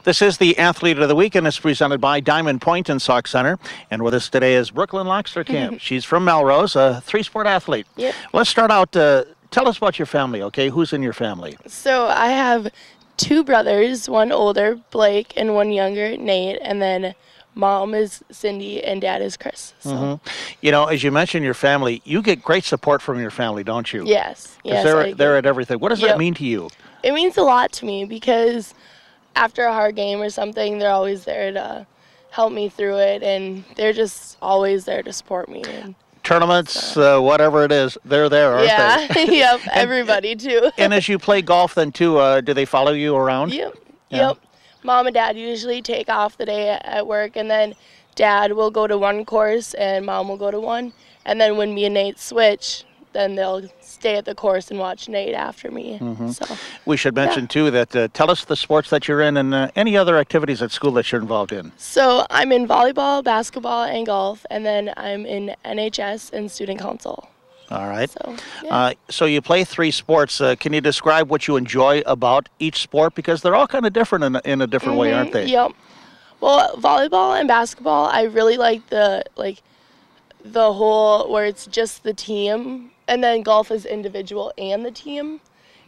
This is the Athlete of the Week, and it's presented by Diamond Point and Sauk Center. And with us today is Brooklyn Loxterkamp. She's from Melrose, a three-sport athlete. Yep. Let's start out. Tell us about your family, okay? Who's in your family? So I have two brothers, one older, Blake, and one younger, Nate, and then Mom is Cindy and Dad is Chris. So. You know, as you mentioned your family, you get great support from your family, don't you? Yes. Yes. They're at everything. What does that mean to you? It means a lot to me because after a hard game or something, they're always there to help me through it, and they're just always there to support me. And tournaments, whatever it is, they're there, aren't they? Yep, everybody too. And as you play golf then too, do they follow you around? Yep. Mom and Dad usually take off the day at work, and then Dad will go to one course and Mom will go to one. And then when me and Nate switch, then they'll stay at the course and watch Nate after me. So, we should mention too that tell us the sports that you're in and any other activities at school that you're involved in. So I'm in volleyball, basketball, and golf, and then I'm in NHS and student council. All right. So, so you play three sports. Can you describe what you enjoy about each sport? Because they're all kind of different in a different way, aren't they? Yep. Well, volleyball and basketball, I really like the whole where it's just the team, and then golf is individual and the team.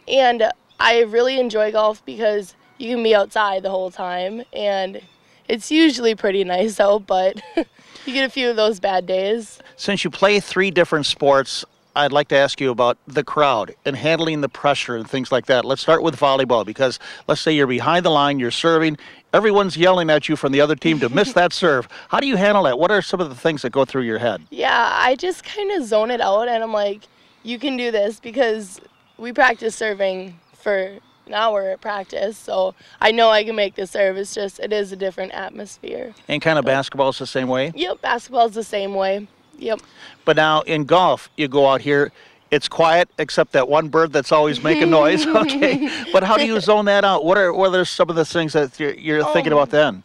And I really enjoy golf because you can be outside the whole time, and it's usually pretty nice out, but you get a few of those bad days. Since you play three different sports, I'd like to ask you about the crowd and handling the pressure and things like that. Let's start with volleyball, because let's say you're behind the line, you're serving, everyone's yelling at you from the other team to miss that serve. How do you handle that? What are some of the things that go through your head? Yeah, I just kind of zone it out, and I'm like, you can do this, because we practice serving for an hour at practice, so I know I can make the serve. It's just, it is a different atmosphere. And kind of basketball is the same way? Yep, basketball is the same way. Yep. But now in golf, you go out here, it's quiet except that one bird that's always making noise, okay? But how do you zone that out? What are some of the things that you're thinking about then?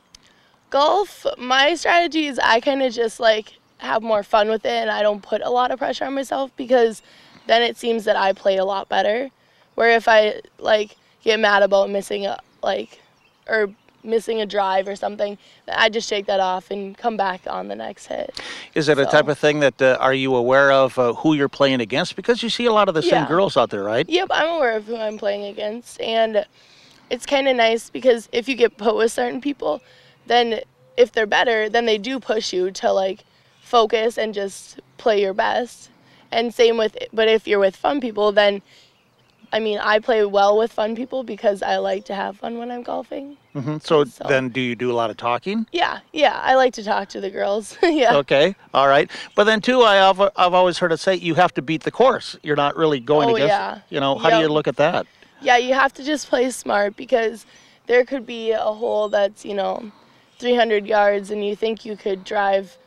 Golf, my strategy is I kind of just have more fun with it, and I don't put a lot of pressure on myself, because then it seems that I play a lot better. Where if I get mad about missing a drive or something, I just shake that off and come back on the next hit. Is it a type of thing that, are you aware of who you're playing against? Because you see a lot of the same girls out there, right? Yep, I'm aware of who I'm playing against, and it's kind of nice because if you get put with certain people, then if they're better, then they do push you to focus and just play your best. And same with, but if you're with fun people, then I play well with fun people because I like to have fun when I'm golfing. So then do you do a lot of talking? Yeah, I like to talk to the girls. Yeah. Okay, all right. But then too, I've always heard it say you have to beat the course. You're not really going against, how do you look at that? Yeah, you have to just play smart, because there could be a hole that's, 300 yards and you think you could drive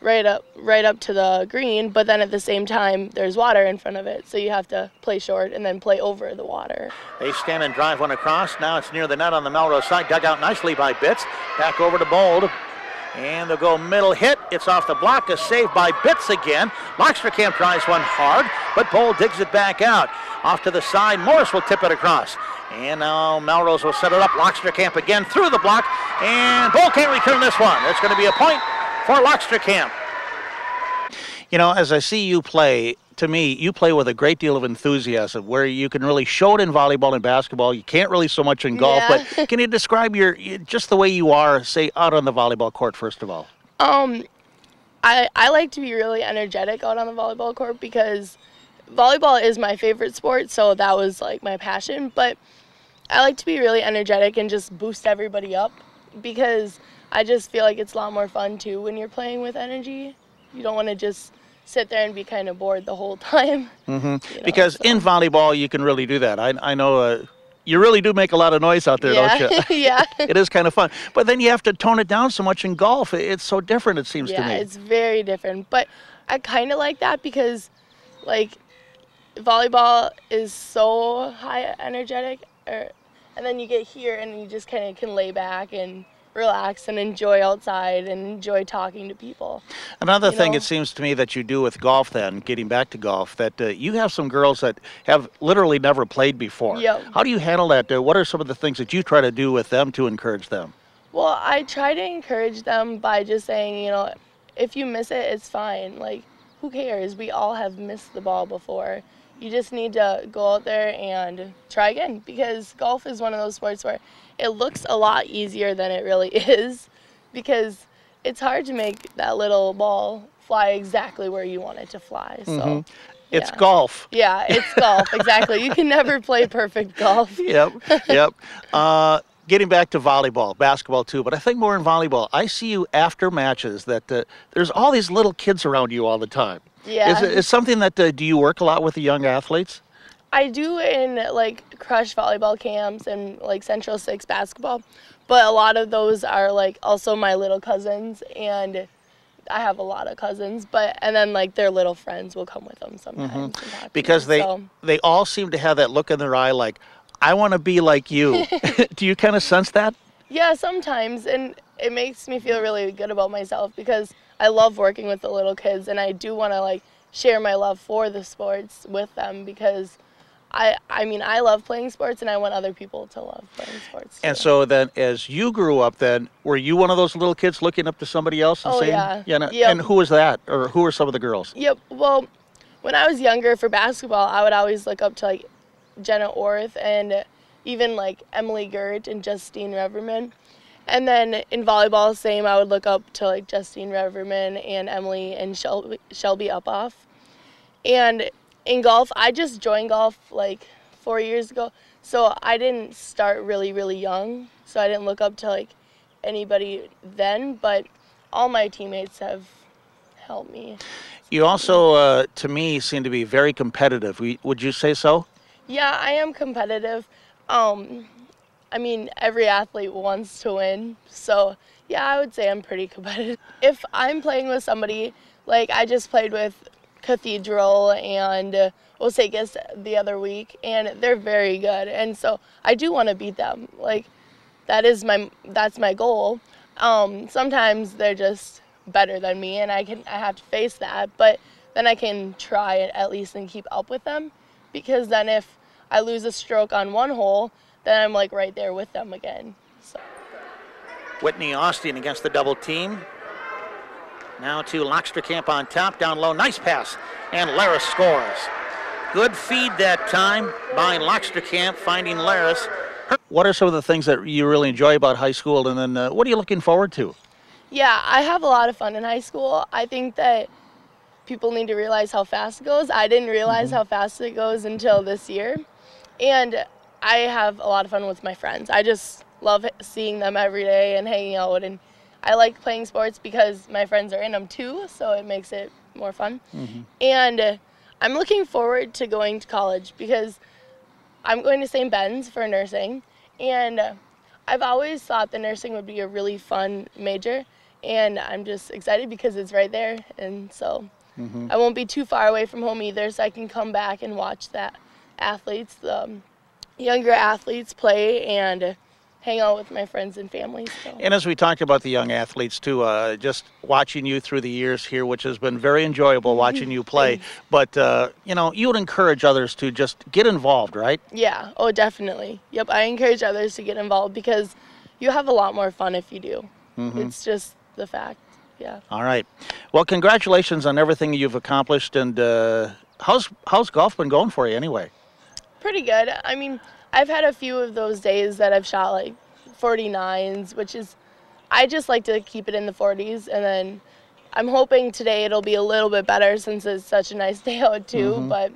right up to the green, but then at the same time there's water in front of it, so you have to play short and then play over the water. They stand and drive one across. Now it's near the net on the Melrose side, dug out nicely by Bitts. Back over to Bold, and they'll go middle hit. It's off the block, a save by Bitts again. Loxterkamp drives one hard, but Bold digs it back out. Off to the side, Morris will tip it across. And now Melrose will set it up. Loxterkamp again through the block, and Bold can't return this one. It's going to be a point for Loxterkamp. As I see you play, to me, you play with a great deal of enthusiasm, where you can really show it in volleyball and basketball. You can't really so much in golf, but can you describe just the way you are, say, out on the volleyball court, first of all? I like to be really energetic out on the volleyball court, because volleyball is my favorite sport, so that was my passion. But I like to be really energetic and just boost everybody up, because I just feel like it's a lot more fun too when you're playing with energy. You don't want to just sit there and be kind of bored the whole time. Because in volleyball, you can really do that. I know you really do make a lot of noise out there, don't you? Yeah. It is kind of fun. But then you have to tone it down so much in golf. It's so different, it seems to me. Yeah, it's very different. But I kind of like that, because volleyball is so high energetic, and then you get here and you just kind of can lay back and relax and enjoy outside and enjoy talking to people. Another thing it seems to me that you do with golf then, getting back to golf, that you have some girls that have literally never played before. Yep. How do you handle that? What are some of the things that you try to do with them to encourage them? Well, I try to encourage them by just saying, if you miss it, it's fine. Like, who cares? We all have missed the ball before. You just need to go out there and try again, because golf is one of those sports where it looks a lot easier than it really is, because it's hard to make that little ball fly exactly where you want it to fly. So it's golf. Yeah, it's golf, exactly. You can never play perfect golf. Yep. Getting back to volleyball, basketball too, but I think more in volleyball. I see you after matches that there's all these little kids around you all the time. Yeah. Is something that, do you work a lot with the young athletes? I do in like Crush volleyball camps and like Central 6 basketball, but a lot of those are like also my little cousins, and I have a lot of cousins, and then like their little friends will come with them sometimes. Because they all seem to have that look in their eye like, I want to be like you. Do you kind of sense that? Yeah, sometimes, and it makes me feel really good about myself because I love working with the little kids, and I do want to like share my love for the sports with them, because I mean, I love playing sports, and I want other people to love playing sports too. And so then, as you grew up then, were you one of those little kids looking up to somebody else and saying, yeah. And who was that? Or who were some of the girls? Yep, well, when I was younger for basketball, I would always look up to like Jenna Orth and even like Emily Gert and Justine Reverman. And then in volleyball, same, I would look up to like Justine Reverman and Emily and Shelby Uphoff. And in golf, I just joined golf like 4 years ago, so I didn't start really, really young, so I didn't look up to like anybody then, but all my teammates have helped me. You also, to me, seem to be very competitive. Would you say so? Yeah, I am competitive. I mean, every athlete wants to win, so yeah, I would say I'm pretty competitive. If I'm playing with somebody, like I just played with Cathedral and Osakis the other week, and they're very good, and so I do want to beat them. Like that's my goal. Sometimes they're just better than me, and I have to face that, but then I can try at least and keep up with them, because then if I lose a stroke on one hole, then I'm like right there with them again. So. Whitney Austin against the double team. Now to Loxterkamp on top, down low, nice pass, and Laris scores. Good feed that time by Loxterkamp, finding Laris. What are some of the things that you really enjoy about high school, and then what are you looking forward to? Yeah, I have a lot of fun in high school. I think that people need to realize how fast it goes. I didn't realize how fast it goes until this year. And I have a lot of fun with my friends. I just love seeing them every day and hanging out, and I like playing sports because my friends are in them too, so it makes it more fun. And I'm looking forward to going to college because I'm going to St. Ben's for nursing, and I've always thought that nursing would be a really fun major, and I'm just excited because it's right there, and so I won't be too far away from home either, so I can come back and watch the younger athletes play and hang out with my friends and family. So. And as we talked about the young athletes too, just watching you through the years here, which has been very enjoyable watching you play. But, you would encourage others to just get involved, right? Yeah, oh, definitely. Yep, I encourage others to get involved because you have a lot more fun if you do. It's just the fact, yeah. All right. Well, congratulations on everything you've accomplished. And how's golf been going for you anyway? Pretty good. I mean, I've had a few of those days that I've shot like 49s, which is, I just like to keep it in the 40s, and then I'm hoping today it'll be a little bit better since it's such a nice day out too, but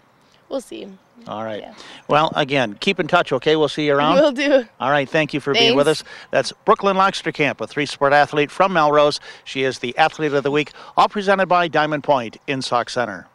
we'll see. All right. Yeah. Well, again, keep in touch, okay? We'll see you around. Will do. All right. Thank you for being with us. That's Brooklyn Loxterkamp, a three-sport athlete from Melrose. She is the Athlete of the Week, all presented by Diamond Point in Sauk Center.